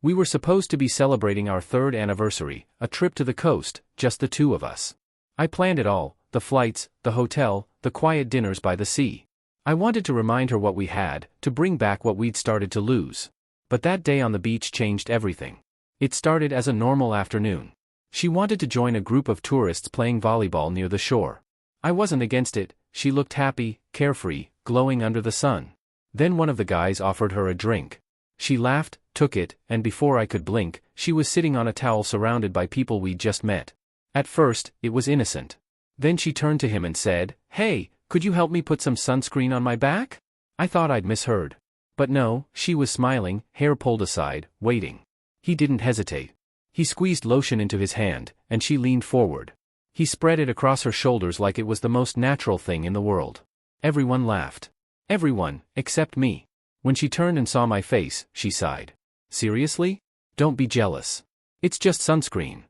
We were supposed to be celebrating our 3rd anniversary, a trip to the coast, just the two of us. I planned it all, the flights, the hotel, the quiet dinners by the sea. I wanted to remind her what we had, to bring back what we'd started to lose. But that day on the beach changed everything. It started as a normal afternoon. She wanted to join a group of tourists playing volleyball near the shore. I wasn't against it. She looked happy, carefree, glowing under the sun. Then one of the guys offered her a drink. She laughed, took it, and before I could blink, she was sitting on a towel surrounded by people we'd just met. At first, it was innocent. Then she turned to him and said, "Hey, could you help me put some sunscreen on my back?" I thought I'd misheard. But no, she was smiling, hair pulled aside, waiting. He didn't hesitate. He squeezed lotion into his hand, and she leaned forward. He spread it across her shoulders like it was the most natural thing in the world. Everyone laughed. Everyone, except me. When she turned and saw my face, she sighed. "Seriously? Don't be jealous. It's just sunscreen."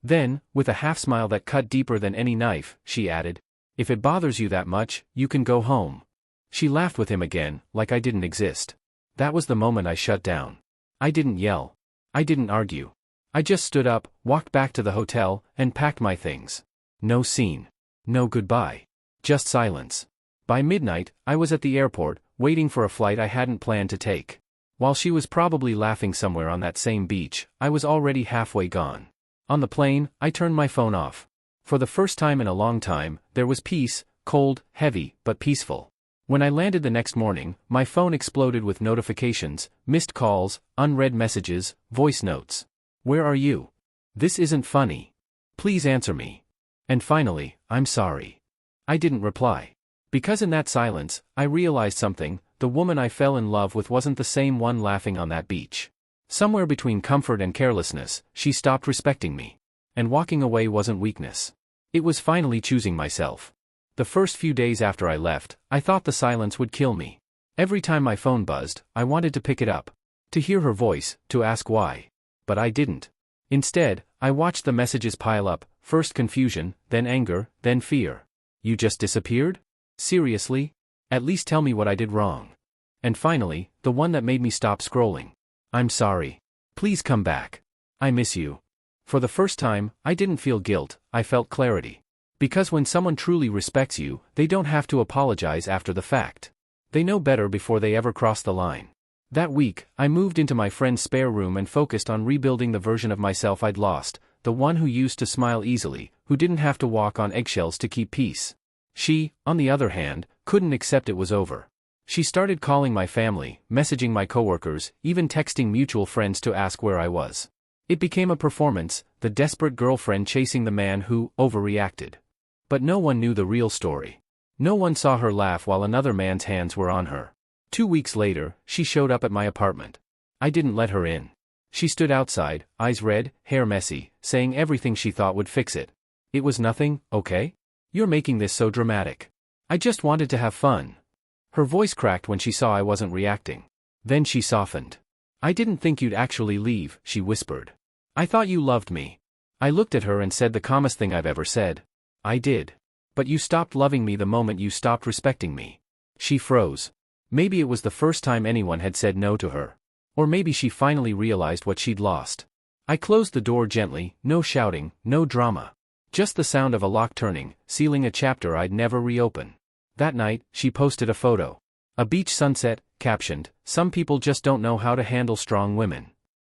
Then, with a half-smile that cut deeper than any knife, she added, "If it bothers you that much, you can go home." She laughed with him again, like I didn't exist. That was the moment I shut down. I didn't yell. I didn't argue. I just stood up, walked back to the hotel, and packed my things. No scene. No goodbye. Just silence. By midnight, I was at the airport, waiting for a flight I hadn't planned to take. While she was probably laughing somewhere on that same beach, I was already halfway gone. On the plane, I turned my phone off. For the first time in a long time, there was peace, cold, heavy, but peaceful. When I landed the next morning, my phone exploded with notifications, missed calls, unread messages, voice notes. "Where are you? This isn't funny. Please answer me." And finally, "I'm sorry." I didn't reply. Because in that silence, I realized something: the woman I fell in love with wasn't the same one laughing on that beach. Somewhere between comfort and carelessness, she stopped respecting me. And walking away wasn't weakness. It was finally choosing myself. The first few days after I left, I thought the silence would kill me. Every time my phone buzzed, I wanted to pick it up. To hear her voice, to ask why. But I didn't. Instead, I watched the messages pile up, first confusion, then anger, then fear. "You just disappeared? Seriously? At least tell me what I did wrong." And finally, the one that made me stop scrolling. "I'm sorry. Please come back. I miss you." For the first time, I didn't feel guilt, I felt clarity. Because when someone truly respects you, they don't have to apologize after the fact. They know better before they ever cross the line. That week, I moved into my friend's spare room and focused on rebuilding the version of myself I'd lost, the one who used to smile easily, who didn't have to walk on eggshells to keep peace. She, on the other hand, couldn't accept it was over. She started calling my family, messaging my coworkers, even texting mutual friends to ask where I was. It became a performance, the desperate girlfriend chasing the man who overreacted. But no one knew the real story. No one saw her laugh while another man's hands were on her. 2 weeks later, she showed up at my apartment. I didn't let her in. She stood outside, eyes red, hair messy, saying everything she thought would fix it. "It was nothing, okay? You're making this so dramatic. I just wanted to have fun." Her voice cracked when she saw I wasn't reacting. Then she softened. "I didn't think you'd actually leave," she whispered. "I thought you loved me." I looked at her and said the calmest thing I've ever said. "I did. But you stopped loving me the moment you stopped respecting me." She froze. Maybe it was the first time anyone had said no to her. Or maybe she finally realized what she'd lost. I closed the door gently, no shouting, no drama. Just the sound of a lock turning, sealing a chapter I'd never reopen. That night, she posted a photo. A beach sunset, captioned, "Some people just don't know how to handle strong women."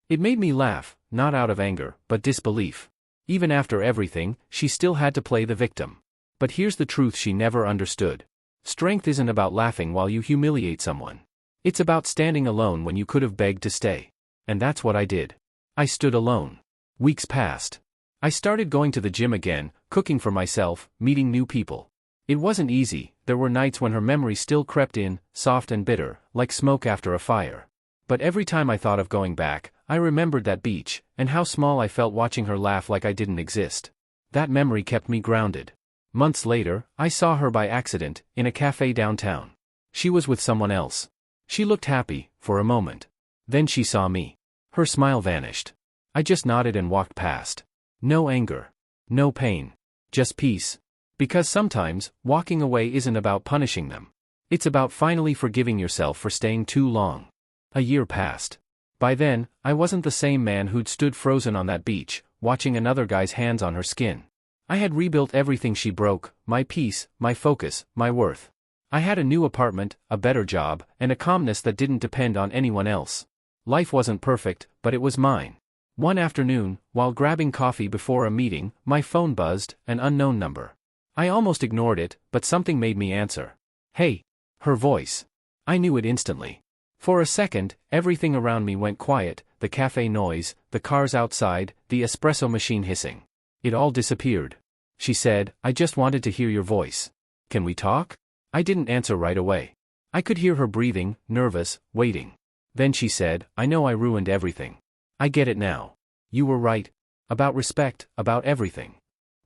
It made me laugh, not out of anger, but disbelief. Even after everything, she still had to play the victim. But here's the truth she never understood. Strength isn't about laughing while you humiliate someone. It's about standing alone when you could have begged to stay. And that's what I did. I stood alone. Weeks passed. I started going to the gym again, cooking for myself, meeting new people. It wasn't easy. There were nights when her memory still crept in, soft and bitter, like smoke after a fire. But every time I thought of going back, I remembered that beach, and how small I felt watching her laugh like I didn't exist. That memory kept me grounded. Months later, I saw her by accident, in a cafe downtown. She was with someone else. She looked happy, for a moment. Then she saw me. Her smile vanished. I just nodded and walked past. No anger. No pain. Just peace. Because sometimes, walking away isn't about punishing them. It's about finally forgiving yourself for staying too long. A year passed. By then, I wasn't the same man who'd stood frozen on that beach, watching another guy's hands on her skin. I had rebuilt everything she broke: my peace, my focus, my worth. I had a new apartment, a better job, and a calmness that didn't depend on anyone else. Life wasn't perfect, but it was mine. One afternoon, while grabbing coffee before a meeting, my phone buzzed, an unknown number. I almost ignored it, but something made me answer. "Hey." Her voice. I knew it instantly. For a second, everything around me went quiet: the cafe noise, the cars outside, the espresso machine hissing. It all disappeared. She said, "I just wanted to hear your voice. Can we talk?" I didn't answer right away. I could hear her breathing, nervous, waiting. Then she said, "I know I ruined everything. I get it now. You were right. About respect, about everything."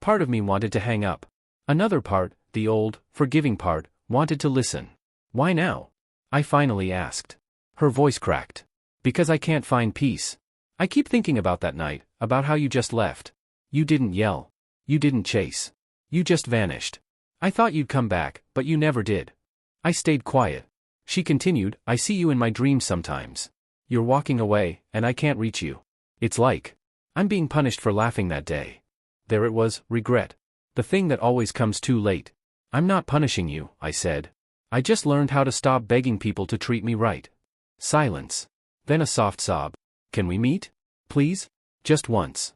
Part of me wanted to hang up. Another part, the old, forgiving part, wanted to listen. "Why now?" I finally asked. Her voice cracked. "Because I can't find peace. I keep thinking about that night, about how you just left. You didn't yell. You didn't chase. You just vanished. I thought you'd come back, but you never did." I stayed quiet. She continued, "I see you in my dreams sometimes. You're walking away, and I can't reach you. It's like I'm being punished for laughing that day." There it was, regret. The thing that always comes too late. "I'm not punishing you," I said. "I just learned how to stop begging people to treat me right." Silence. Then a soft sob. "Can we meet? Please? Just once."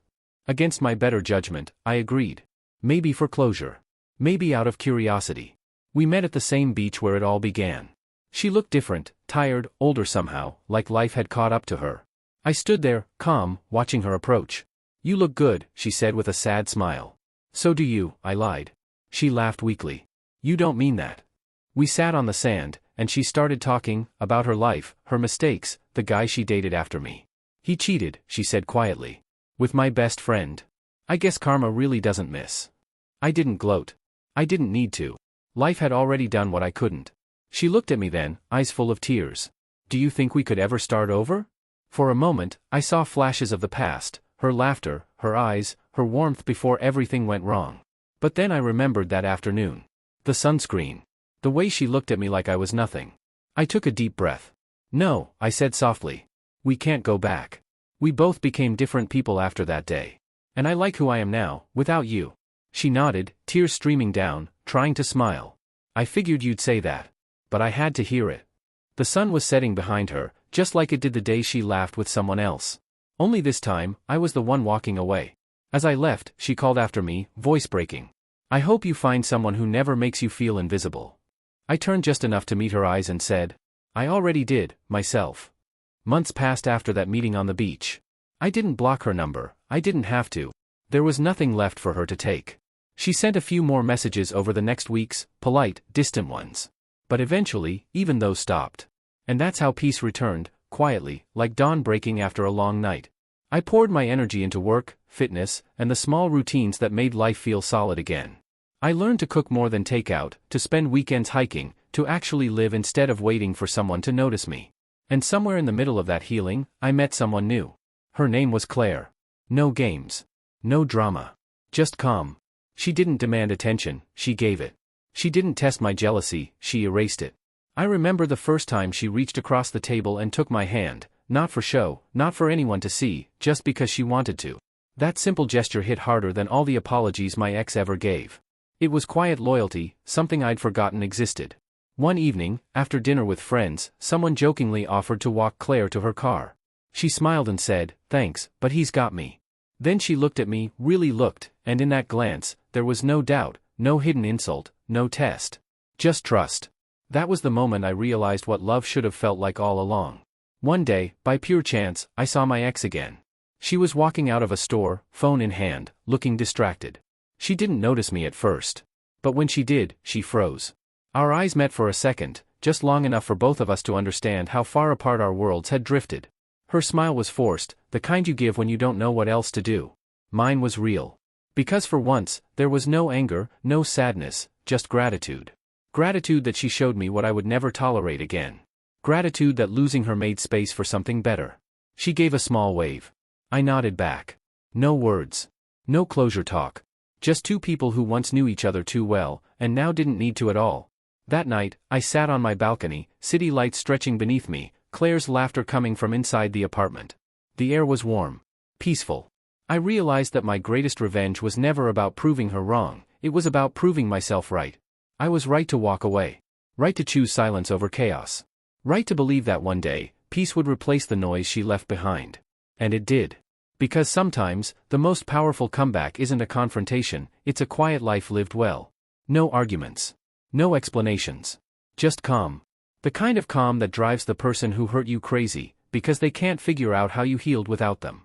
Against my better judgment, I agreed. Maybe for closure. Maybe out of curiosity. We met at the same beach where it all began. She looked different, tired, older somehow, like life had caught up to her. I stood there, calm, watching her approach. "You look good," she said with a sad smile. "So do you," I lied. She laughed weakly. "You don't mean that." We sat on the sand, and she started talking about her life, her mistakes, the guy she dated after me. "He cheated," she said quietly. "With my best friend. I guess karma really doesn't miss." I didn't gloat. I didn't need to. Life had already done what I couldn't. She looked at me then, eyes full of tears. "Do you think we could ever start over?" For a moment, I saw flashes of the past, her laughter, her eyes, her warmth before everything went wrong. But then I remembered that afternoon. The sunscreen. The way she looked at me like I was nothing. I took a deep breath. "No," I said softly. "We can't go back. We both became different people after that day. And I like who I am now, without you." She nodded, tears streaming down, trying to smile. "I figured you'd say that. But I had to hear it." The sun was setting behind her, just like it did the day she laughed with someone else. Only this time, I was the one walking away. As I left, she called after me, voice breaking. "I hope you find someone who never makes you feel invisible." I turned just enough to meet her eyes and said, "I already did, myself." Months passed after that meeting on the beach. I didn't block her number, I didn't have to. There was nothing left for her to take. She sent a few more messages over the next weeks, polite, distant ones. But eventually, even those stopped. And that's how peace returned, quietly, like dawn breaking after a long night. I poured my energy into work, fitness, and the small routines that made life feel solid again. I learned to cook more than takeout, to spend weekends hiking, to actually live instead of waiting for someone to notice me. And somewhere in the middle of that healing, I met someone new. Her name was Claire. No games. No drama. Just calm. She didn't demand attention, she gave it. She didn't test my jealousy, she erased it. I remember the first time she reached across the table and took my hand, not for show, not for anyone to see, just because she wanted to. That simple gesture hit harder than all the apologies my ex ever gave. It was quiet loyalty, something I'd forgotten existed. One evening, after dinner with friends, someone jokingly offered to walk Claire to her car. She smiled and said, "Thanks, but he's got me." Then she looked at me, really looked, and in that glance, there was no doubt, no hidden insult, no test. Just trust. That was the moment I realized what love should have felt like all along. One day, by pure chance, I saw my ex again. She was walking out of a store, phone in hand, looking distracted. She didn't notice me at first. But when she did, she froze. Our eyes met for a second, just long enough for both of us to understand how far apart our worlds had drifted. Her smile was forced, the kind you give when you don't know what else to do. Mine was real. Because for once, there was no anger, no sadness, just gratitude. Gratitude that she showed me what I would never tolerate again. Gratitude that losing her made space for something better. She gave a small wave. I nodded back. No words. No closure talk. Just two people who once knew each other too well, and now didn't need to at all. That night, I sat on my balcony, city lights stretching beneath me, Claire's laughter coming from inside the apartment. The air was warm. Peaceful. I realized that my greatest revenge was never about proving her wrong, it was about proving myself right. I was right to walk away. Right to choose silence over chaos. Right to believe that one day, peace would replace the noise she left behind. And it did. Because sometimes, the most powerful comeback isn't a confrontation, it's a quiet life lived well. No arguments. No explanations. Just calm. The kind of calm that drives the person who hurt you crazy, because they can't figure out how you healed without them.